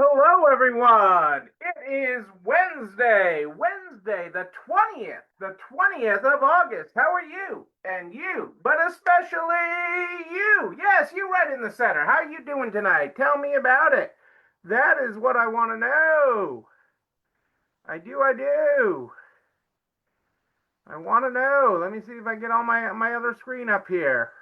Hello, everyone. It is Wednesday, the 20th of August. How are you? And you, but especially you. Yes, you right in the center. How are you doing tonight? Tell me about it. That is what I want to know. I do. I want to know. Let me see if I get all my other screen up here.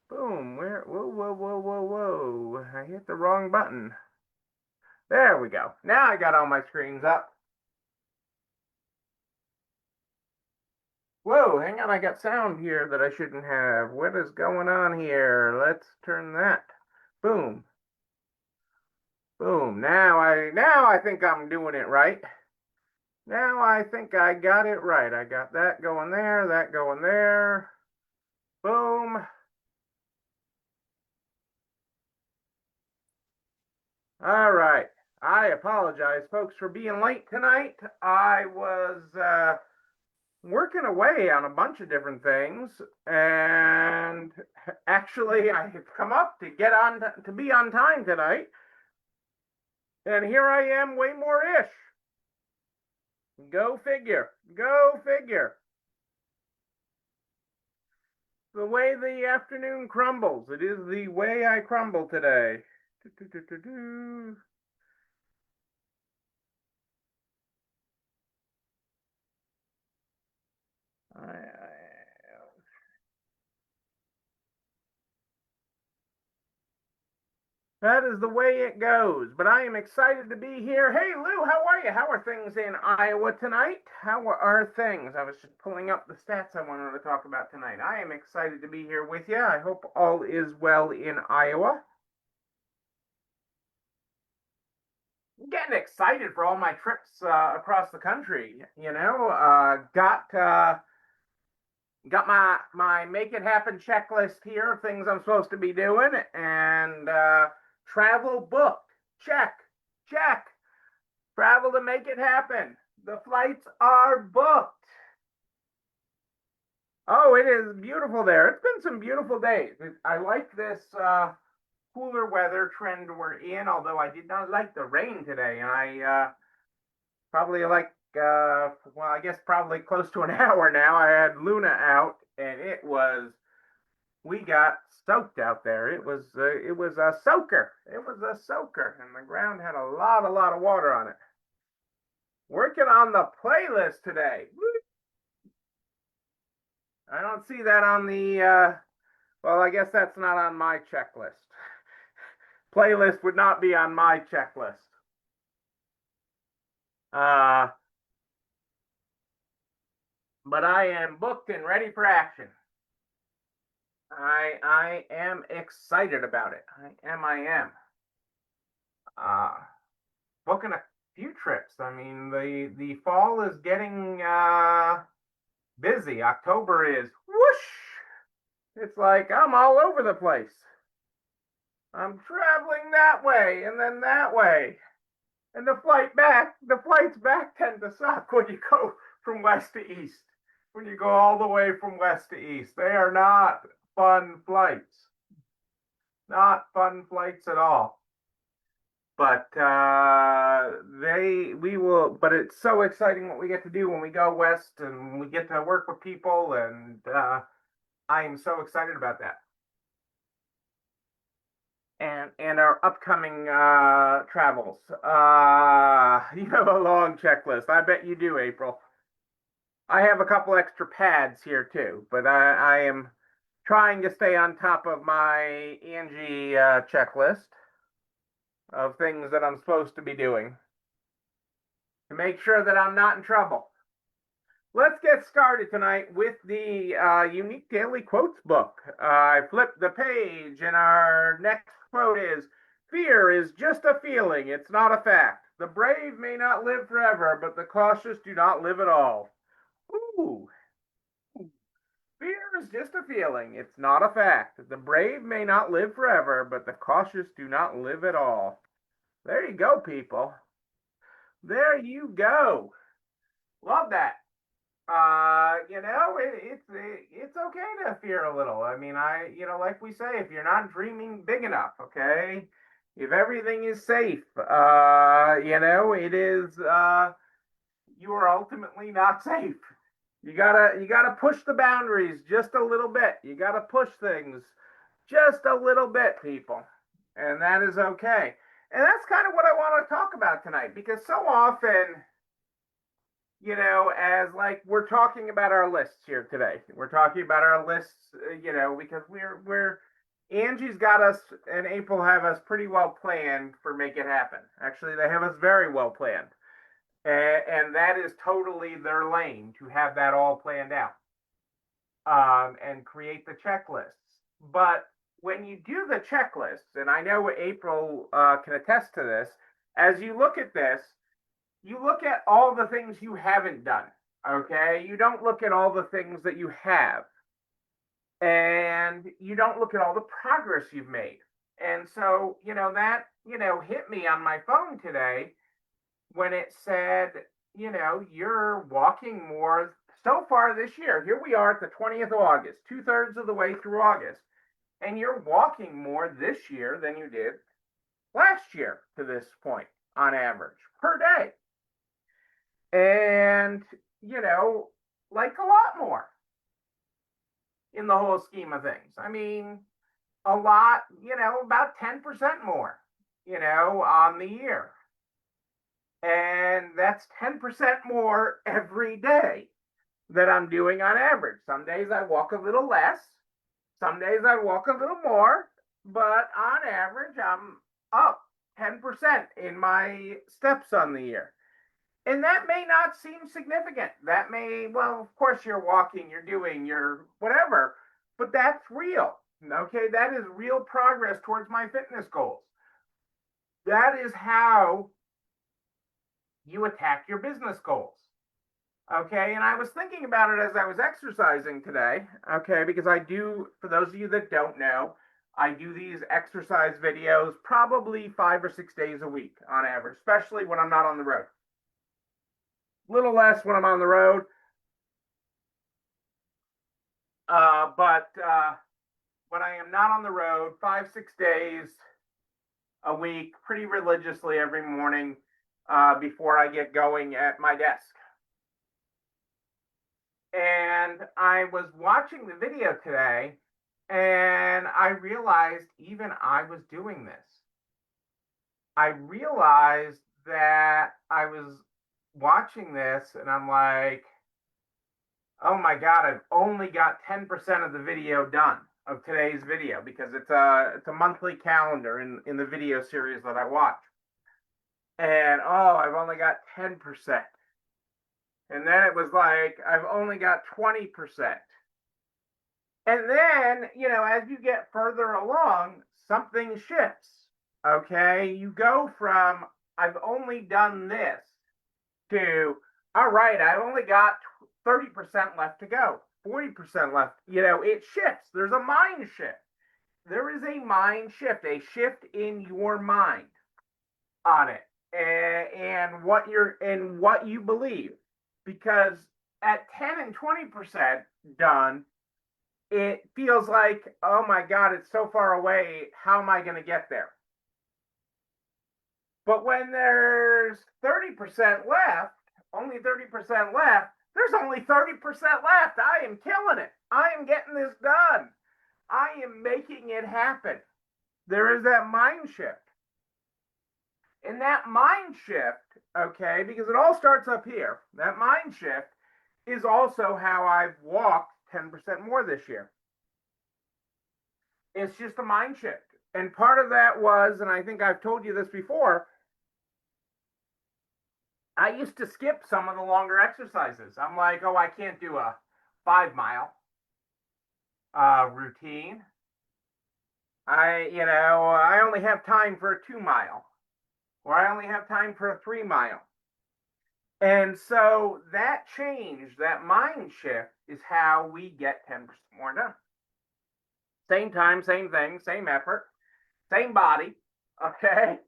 Boom. Where? Whoa, whoa, whoa, whoa, whoa. I hit the wrong button. There we go. Now I got all my screens up. Whoa, hang on, I got sound here that I shouldn't have. What is going on here? Let's turn that. Boom. Boom. Now I think I'm doing it right. Now I think I got it right. I got that going there, that going there. Boom. All right. I apologize, folks, for being late tonight. I was working away on a bunch of different things, and actually I have come up to get on to be on time tonight, and here I am way more ish. Go figure. Go figure. The way the afternoon crumbles. It is the way I crumble today. That is the way it goes. But I am excited to be here. Hey, Lou, how are you? How are things in Iowa tonight? How are things? I was just pulling up the stats I wanted to talk about tonight. I am excited to be here with you. I hope all is well in Iowa. I'm getting excited for all my trips across the country. Got my make it happen checklist here of things I'm supposed to be doing, and travel booked. Check, check. Travel to make it happen. The flights are booked. Oh, it is beautiful there. It's been some beautiful days. I like this cooler weather trend we're in, although I did not like the rain today. And I probably well, I guess probably close to an hour now. I had Luna out, and we got soaked out there. It was a soaker. It was a soaker, and the ground had a lot of water on it. Working on the playlist today. I don't see that on the. Well, I guess that's not on my checklist. Playlist would not be on my checklist. Uh, but I am booked and ready for action. I am excited about it. I am. Uh, Booking a few trips. I mean, the fall is getting busy. October is whoosh. It's like I'm all over the place. I'm traveling that way and then that way. And the flights back tend to suck when you go from west to east. When you go all the way from west to east, they are not fun flights. Not fun flights at all. But but it's so exciting what we get to do when we go west and we get to work with people, and I am so excited about that. And our upcoming travels. You have a long checklist. I bet you do, April. I have a couple extra pads here too, but I am trying to stay on top of my Angie checklist of things that I'm supposed to be doing to make sure that I'm not in trouble. Let's get started tonight with the Unique Daily Quotes book. I flipped the page, and our next quote is: Fear is just a feeling, it's not a fact. The brave may not live forever, but the cautious do not live at all. Ooh, fear is just a feeling, it's not a fact. The brave may not live forever, but the cautious do not live at all. There you go, people. There you go. Love that. It's okay to fear a little. I mean, like we say, if you're not dreaming big enough, okay, If everything is safe, it is, you are ultimately not safe. You gotta push the boundaries just a little bit. You gotta push things just a little bit, people. And that is okay. And that's kind of what I want to talk about tonight, because so often, as like we're talking about our lists here today. We're talking about our lists, because we're Angie's got us and April have us pretty well planned for Make It Happen. Actually, they have us very well planned. And that is totally their lane to have that all planned out, and create the checklists. But when you do the checklists, and I know April can attest to this, as you look at this, you look at all the things you haven't done. Okay, you don't look at all the things that you have, and you don't look at all the progress you've made. And so, that hit me on my phone today when it said, you're walking more so far this year. Here we are at the 20th of August, 2/3 of the way through August, and you're walking more this year than you did last year to this point on average per day. And, like a lot more in the whole scheme of things. I mean, a lot, about 10% more, on the year. And that's 10% more every day that I'm doing on average. Some days I walk a little less, some days I walk a little more, but on average, I'm up 10% in my steps on the year. And that may not seem significant. That may, well, of course, you're walking, you're doing, you're whatever, but that's real. Okay, that is real progress towards my fitness goals. That is how you attack your business goals. Okay, and I was thinking about it as I was exercising today. Okay, because I do, for those of you that don't know, I do these exercise videos probably 5 or 6 days a week on average, especially when I'm not on the road. Little less when I'm on the road. But when I am not on the road, 5, 6 days a week, pretty religiously every morning before I get going at my desk. And I was watching the video today, and I realized even I was doing this. I realized that I was watching this, and I'm like, oh my God, I've only got 10% of the video done of today's video, because it's a monthly calendar in the video series that I watch. And I've only got 10%. And then it was like, I've only got 20%. And then, as you get further along, something shifts. Okay, you go from I've only done this to, all right, I've only got 30% left to go, 40% left. It shifts. There's a mind shift. There is a mind shift, a shift in your mind on it, and what you believe. Because at 10 and 20% done, it feels like, oh my God, it's so far away. How am I going to get there? But when there's 30% left, only 30% left, there's only 30% left. I am killing it. I am getting this done. I am making it happen. There is that mind shift. And that mind shift, okay, because it all starts up here, that mind shift is also how I've walked 10% more this year. It's just a mind shift. And part of that was, and I think I've told you this before, I used to skip some of the longer exercises. I'm like, I can't do a 5-mile routine. I only have time for a 2-mile, or I only have time for a 3-mile. And so that change, that mind shift, is how we get 10% more done. Same time, same thing, same effort, same body, okay?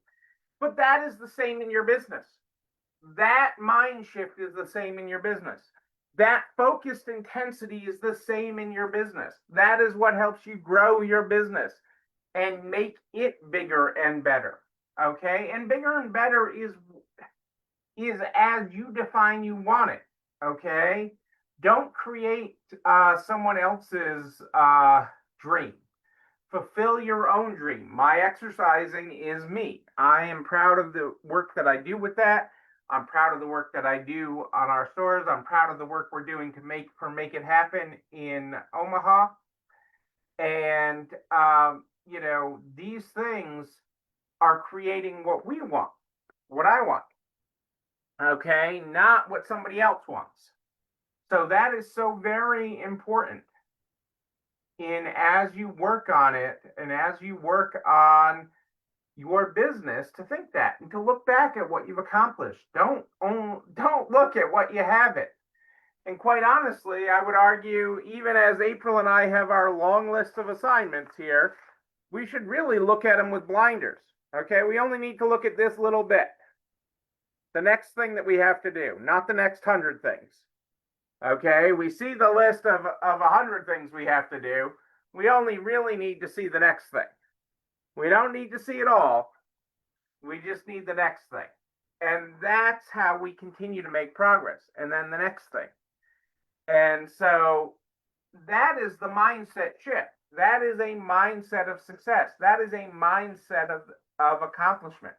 But that is the same in your business. That mind shift is the same in your business. That focused intensity is the same in your business. That is what helps you grow your business and make it bigger and better. Okay, and bigger and better is as you define you want it. Okay, don't create someone else's dream. Fulfill your own dream. My exercising is me. I am proud of the work that I do with that. I'm proud of the work that I do on our stores. I'm proud of the work we're doing to make it happen in Omaha. And these things are creating what we want, what I want. Okay, not what somebody else wants. So that is so very important in as you work on it and as you work on your business to think that and to look back at what you've accomplished. Don't look at what you haven't. And quite honestly, I would argue, even as April and I have our long list of assignments here, we should really look at them with blinders. Okay, we only need to look at this little bit. The next thing that we have to do, not the next 100 things. Okay, we see the list of 100 things we have to do. We only really need to see the next thing. We don't need to see it all. We just need the next thing. And that's how we continue to make progress. And then the next thing. And so that is the mindset shift. That is a mindset of success. That is a mindset of accomplishment.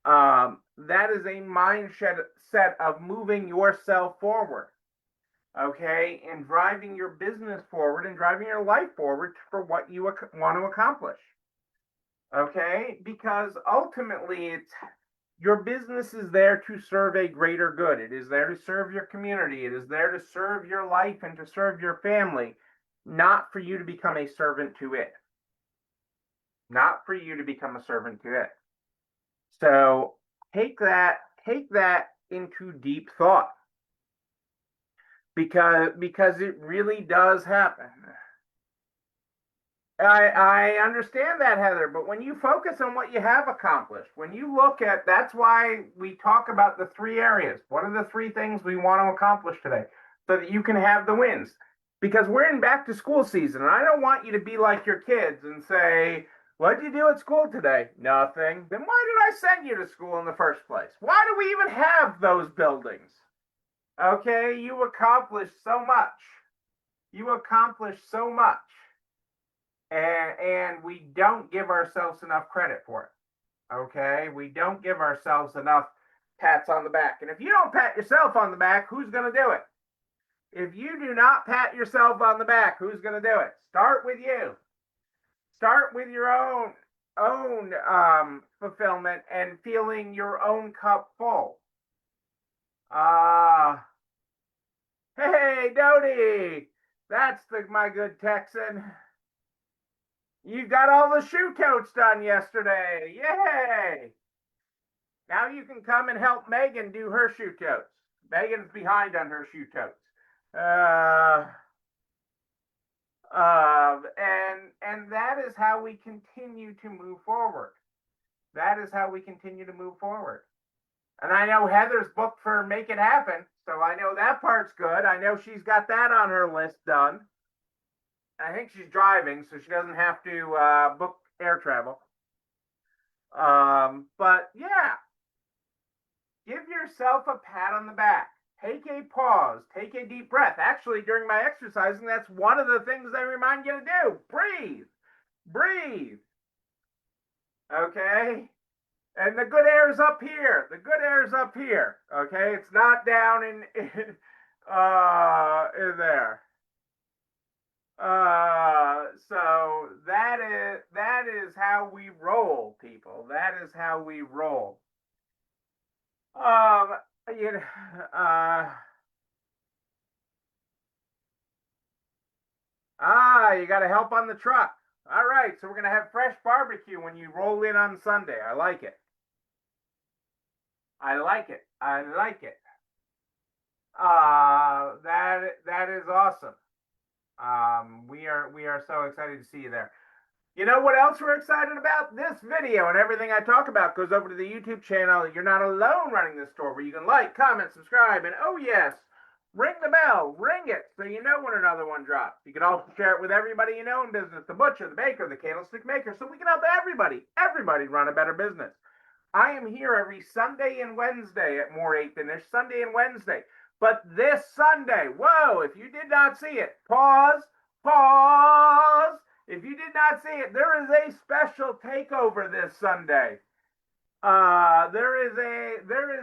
That is a mindset of moving yourself forward. Okay, and driving your business forward and driving your life forward for what you want to accomplish. Okay, because ultimately your business is there to serve a greater good. It is there to serve your community. It is there to serve your life and to serve your family, not for you to become a servant to it. Not for you to become a servant to it. So take that into deep thought. Because it really does happen. I understand that, Heather, but when you focus on what you have accomplished, when you look at, that's why we talk about the 3 areas. What are the 3 things we want to accomplish today so that you can have the wins? Because we're in back to school season, and I don't want you to be like your kids and say, what'd you do at school today? Nothing. Then why did I send you to school in the first place? Why do we even have those buildings? Okay, you accomplished so much. You accomplished so much. And we don't give ourselves enough credit for it. Okay, we don't give ourselves enough pats on the back. And if you don't pat yourself on the back, who's going to do it? If you do not pat yourself on the back, who's going to do it? Start with you. Start with your own fulfillment and feeling your own cup full. Hey, Dodie, that's my good Texan. You got all the shoe totes done yesterday. Yay! Now you can come and help Megan do her shoe totes. Megan's behind on her shoe totes. And that is how we continue to move forward. That is how we continue to move forward. And I know Heather's booked for Make It Happen, so I know that part's good. I know she's got that on her list done. I think she's driving, so she doesn't have to book air travel. But yeah, give yourself a pat on the back. Take a pause. Take a deep breath. Actually, during my exercising, that's one of the things I remind you to do. Breathe. Breathe. Okay? And the good air is up here. The good air is up here. Okay? It's not down in there. So that is how we roll, people. That is how we roll. You got to help on the truck. All right, so we're gonna have fresh barbecue when you roll in on Sunday. I like it. I like it. I like it. That is awesome. We are so excited to see you there. You know what else we're excited about? This video and everything I talk about goes over to the YouTube channel. You're Not Alone Running the Store, where you can like, comment, subscribe, and oh yes, ring the bell, ring it, so you know when another one drops. You can also share it with everybody you know in business, the butcher, the baker, the candlestick maker, so we can help everybody run a better business. I am here every Sunday and Wednesday at More 8 Finish, Sunday and Wednesday. But this Sunday, whoa, if you did not see it, pause, pause. If you did not see it, there is a special takeover this Sunday. There is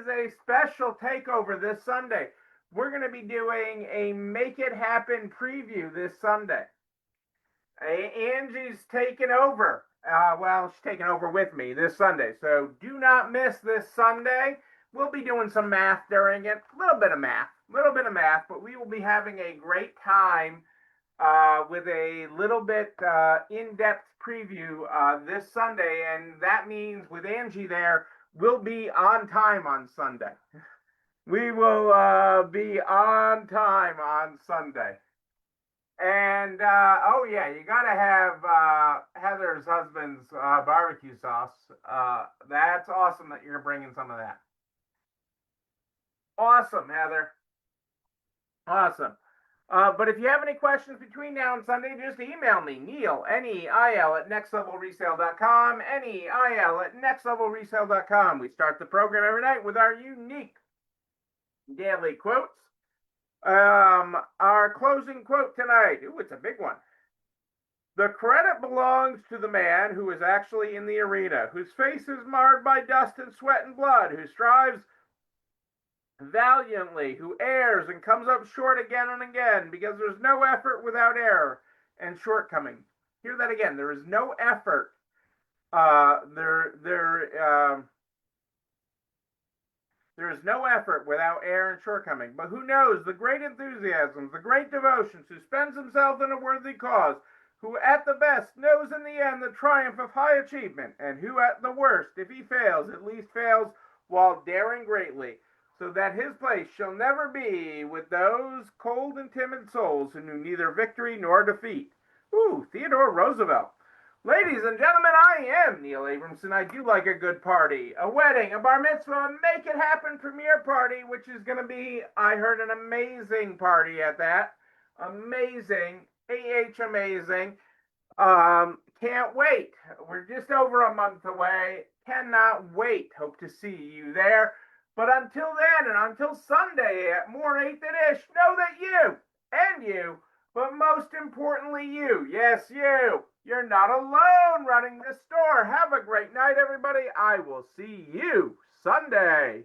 a special takeover this Sunday. We're going to be doing a Make It Happen preview this Sunday. Angie's taking over. Well, she's taking over with me this Sunday. So do not miss this Sunday. We'll be doing some math during it. A little bit of math, but we will be having a great time with a little bit in-depth preview this Sunday. And that means with Angie there, we'll be on time on Sunday. We will be on time on Sunday. And oh yeah, you gotta have Heather's husband's barbecue sauce. That's awesome that you're bringing some of that. Awesome, Heather. Awesome. But if you have any questions between now and Sunday, just email me, Neil, Neil at nextlevelresale.com, Neil at nextlevelresale.com. We start the program every night with our unique daily quotes. Our closing quote tonight. Ooh, it's a big one. The credit belongs to the man who is actually in the arena, whose face is marred by dust and sweat and blood, who strives valiantly, who errs and comes up short again and again, because there's no effort without error and shortcoming. Hear that again. There is no effort. There is no effort without error and shortcoming. But who knows the great enthusiasms, the great devotions, who spends himself in a worthy cause, who at the best knows in the end the triumph of high achievement, and who at the worst, if he fails, at least fails while daring greatly, so that his place shall never be with those cold and timid souls who knew neither victory nor defeat. Ooh, Theodore Roosevelt. Ladies and gentlemen, I am Neil Abramson. I do like a good party, a wedding, a bar mitzvah, a Make It Happen premiere party, which is going to be, I heard, an amazing party at that. Amazing, amazing. Can't wait. We're just over a month away. Cannot wait. Hope to see you there. But until then, and until Sunday at More 8 Finish, know that you, but most importantly you, yes you, you're not alone running this store. Have a great night, everybody. I will see you Sunday.